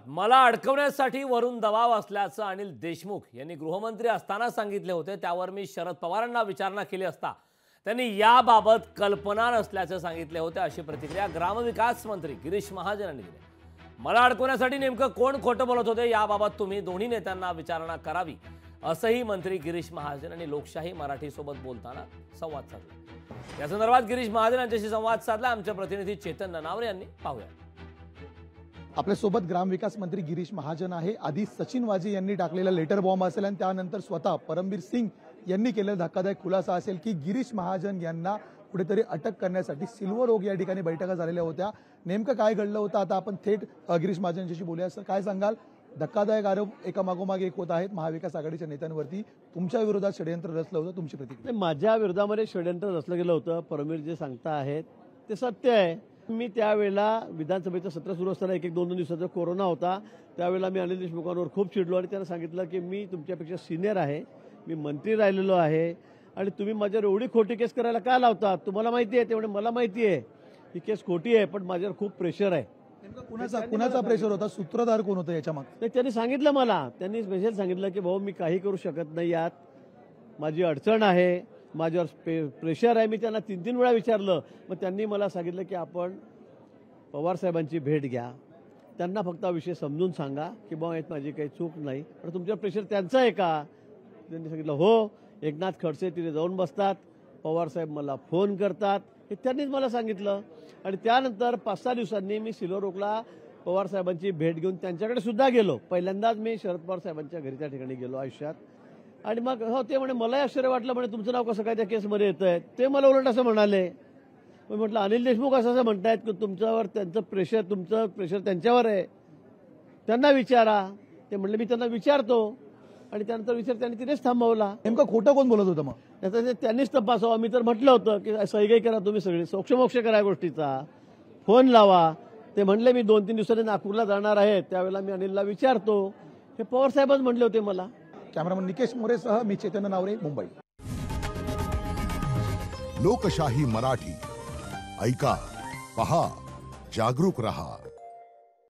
मला अडकवण्यासाठी वरून दबाव असल्याचं अनिल देशमुख यांनी गृहमंत्री असताना सांगितले होते। त्यावर मी शरद पवारांना विचारणा केली असता त्यांनी याबाबत कल्पना नसल्याचं सांगितले होते, अशी प्रतिक्रिया ग्रामविकास मंत्री गिरीश महाजन यांनी दिली। मला अडकवण्यासाठी नेमकं कोण खोटं बोलत होते याबाबत तुम्ही दोन्ही नेत्यांना विचारणा करावी, असंही मंत्री गिरीश महाजन यांनी लोकशाही मराठी सोबत बोलताना संवाद साधला। या संदर्भात गिरीश महाजन यांच्याशी संवाद साधला आमचे प्रतिनिधी चेतन ननावरे यांनी। पाहूया। आपल्या सोबत ग्रामविकास मंत्री गिरीश महाजन आहे। आधी सचिन वाजे यांनी टाकलेला लेटर बॉम्ब असेल आणि त्यानंतर स्वतः परमबीर सिंग यांनी केलेला धक्कादायक खुलासा असेल की गिरीश महाजन यांना कुठेतरी अटक करण्यासाठी सिल्वर ओक या ठिकाणी बैठका झालेल्या होत्या। नेमकं काय घडलं होतं आता आपण थेट गिरीश महाजन यांच्याशी बोलूया। सर, काय सांगाल? धक्कादायक आरोप एका मागोमाग एक होत आहेत महाविकास आघाडीच्या नेत्यांवरती। तुमच्या विरोधात षडयंत्र रचलं होतं, तुमची प्रतिक्रिया? माझ्या विरोधामध्ये षडयंत्र रचलं गेलं होतं। परमबीर जे सांगता आहेत ते सत्य आहे। मी त्यावेळेला विधानसभेचं सत्र सुरू असताना एक दोन दिवसाचा कोरोना होता, त्यावेळेला मी अनिल देशमुखांवर खूप चिडलो आणि त्यांना सांगितलं की मी तुमच्यापेक्षा सिनियर आहे, मी मंत्री राहिलेलो आहे आणि तुम्ही माझ्यावर एवढी खोटी केस करायला का लावता? तुम्हाला माहिती आहे, तेवढे मला माहिती आहे ही केस खोटी आहे, पण माझ्यावर खूप प्रेशर आहे। कुणाचा प्रेशर होता? सूत्रधार कोण होतं याच्या मागे? त्यांनी सांगितलं मला, त्यांनी स्पेशल सांगितलं की भाऊ मी काही करू शकत नाही, यात माझी अडचण आहे, माझ्यावर प्रेशर आहे। मी त्यांना 3-3 वेळा विचारलं, मग त्यांनी मला सांगितलं की आपण पवार साहेबांची भेट घ्या, त्यांना फक्त विषय समजून सांगा की बाबा यात माझी काही चूक नाही, पण तुमचं प्रेशर त्यांचं आहे का? त्यांनी सांगितलं हो, एकनाथ खडसे तिथे जाऊन बसतात, पवार साहेब मला फोन करतात, हे त्यांनीच मला सांगितलं। आणि त्यानंतर 5-6 दिवसांनी मी सिल्वर ओकला पवार साहेबांची भेट घेऊन त्यांच्याकडे सुद्धा गेलो। पहिल्यांदाच मी शरद पवार साहेबांच्या घरी त्या ठिकाणी गेलो आयुष्यात। आणि मग हो, ते म्हणे मलाही आश्चर्य वाटलं, म्हणे तुमचं नाव कसं काय त्या केसमध्ये येतं आहे? ते मला उलट असं म्हणाले। मी म्हटलं अनिल देशमुख असं म्हणतायत की तुमच्यावर तुमचं प्रेशर त्यांच्यावर आहे, त्यांना विचारा। ते म्हणले मी त्यांना विचारतो आणि त्यानंतर विचार त्यांनी तिथेच थांबवला। नेमकं खोटं कोण बोलत होतं मग? त्याचं त्यांनीच तपासावं। मी तर म्हटलं होतं की सैगई करा तुम्ही सगळे, सोक्षमोक्ष करा गोष्टीचा, फोन लावा। ते म्हणले मी 2-3 दिवसांनी नागपूरला जाणार आहे, त्यावेळेला मी अनिलला विचारतो, हे पवार साहेबच म्हणले होते मला। कॅमेरामन निकेश मोरेसह मी चेतन ननावरे, मुंबई। लोकशाही मराठी ऐका, पहा, जागरूक रहा।